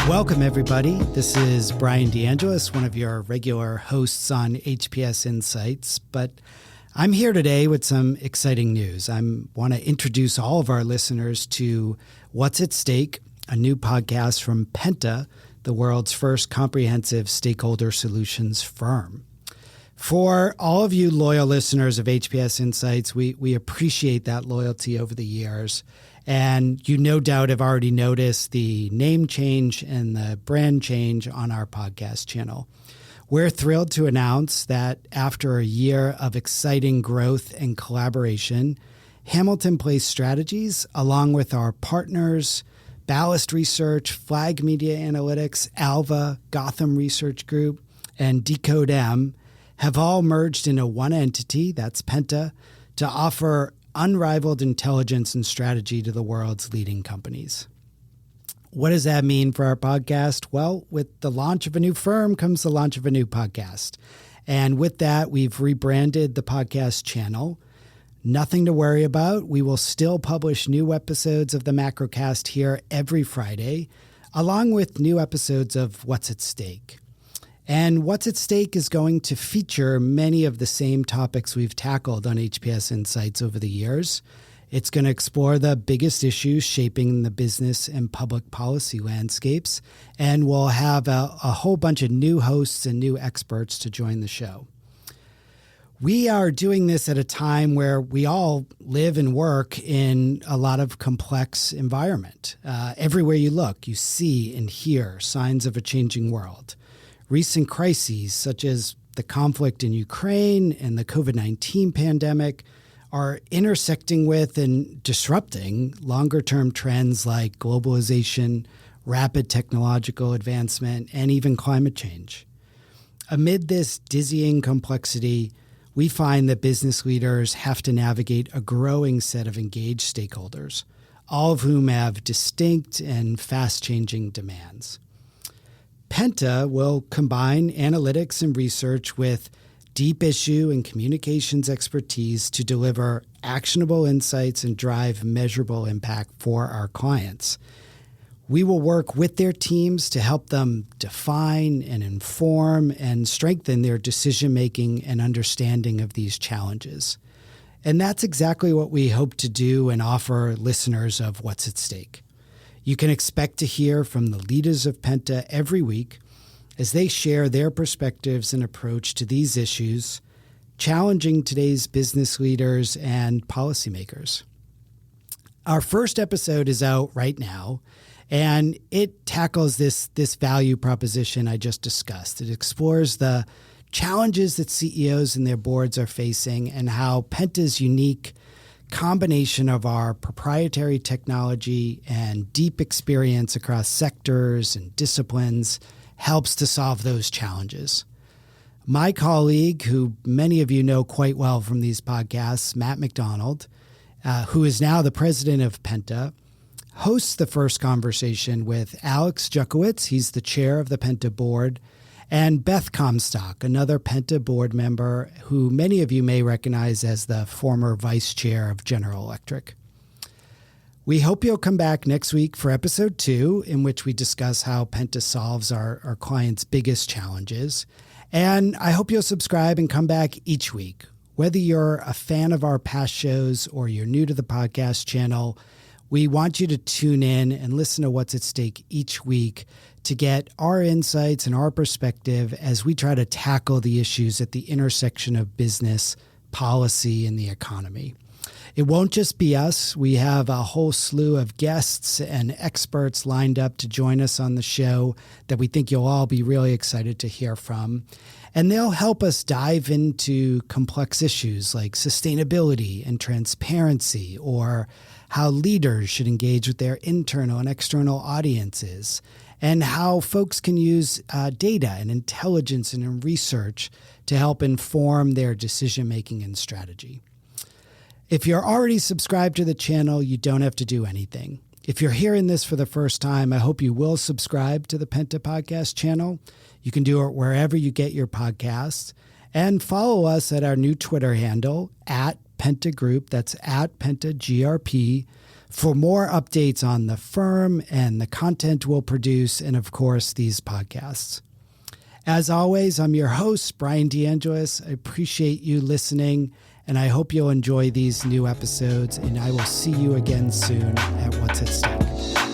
Welcome, everybody. This is Bryan DeAngelis, one of your regular hosts on HPS Insights, but I'm here today with some exciting news. I want to introduce all of our listeners to What's at Stake, a new podcast from Penta, the world's first comprehensive stakeholder solutions firm. For all of you loyal listeners of HPS Insights, we appreciate that loyalty over the years. And you no doubt have already noticed the name change and the brand change on our podcast channel. We're thrilled to announce that after a year of exciting growth and collaboration, Hamilton Place Strategies, along with our partners, Ballast Research, Flag Media Analytics, Alva, Gotham Research Group, and Decode M, have all merged into one entity, that's Penta, to offer unrivaled intelligence and strategy to the world's leading companies. What does that mean for our podcast? Well, with the launch of a new firm comes the launch of a new podcast. And with that, we've rebranded the podcast channel. Nothing to worry about. We will still publish new episodes of the Macrocast here every Friday, along with new episodes of What's at Stake. And What's at Stake is going to feature many of the same topics we've tackled on HPS Insights over the years. It's going to explore the biggest issues shaping the business and public policy landscapes, and we'll have a whole bunch of new hosts and new experts to join the show. We are doing this at a time where we all live and work in a lot of complex environment. Everywhere you look, you see and hear signs of a changing world. Recent crises, such as the conflict in Ukraine and the COVID-19 pandemic, are intersecting with and disrupting longer-term trends like globalization, rapid technological advancement, and even climate change. Amid this dizzying complexity, we find that business leaders have to navigate a growing set of engaged stakeholders, all of whom have distinct and fast-changing demands. Penta will combine analytics and research with deep issue and communications expertise to deliver actionable insights and drive measurable impact for our clients. We will work with their teams to help them define and inform and strengthen their decision-making and understanding of these challenges. And that's exactly what we hope to do and offer listeners of What's at Stake. You can expect to hear from the leaders of Penta every week as they share their perspectives and approach to these issues, challenging today's business leaders and policymakers. Our first episode is out right now, and it tackles this value proposition I just discussed. It explores the challenges that CEOs and their boards are facing and how Penta's unique combination of our proprietary technology and deep experience across sectors and disciplines helps to solve those challenges. My colleague, who many of you know quite well from these podcasts, Matt McDonald, who is now the president of Penta, hosts the first conversation with Alex Jukowitz. He's the chair of the Penta board, and Beth Comstock, another Penta board member who many of you may recognize as the former vice chair of General Electric. We hope you'll come back next week for episode 2, in which we discuss how Penta solves our clients' biggest challenges. And I hope you'll subscribe and come back each week. Whether you're a fan of our past shows or you're new to the podcast channel, we want you to tune in and listen to What's at Stake each week to get our insights and our perspective as we try to tackle the issues at the intersection of business, policy, and the economy. It won't just be us. We have a whole slew of guests and experts lined up to join us on the show that we think you'll all be really excited to hear from. And they'll help us dive into complex issues like sustainability and transparency, or how leaders should engage with their internal and external audiences, and how folks can use data and intelligence and research to help inform their decision-making and strategy. If you're already subscribed to the channel, you don't have to do anything. If you're hearing this for the first time, I hope you will subscribe to the Penta Podcast channel. You can do it wherever you get your podcasts. And follow us at our new Twitter handle, @Penta Group. That's @PentaGRP. for more updates on the firm and the content we'll produce, and of course, these podcasts. As always, I'm your host, Bryan DeAngelis. I appreciate you listening, and I hope you'll enjoy these new episodes, and I will see you again soon at What's at Stake.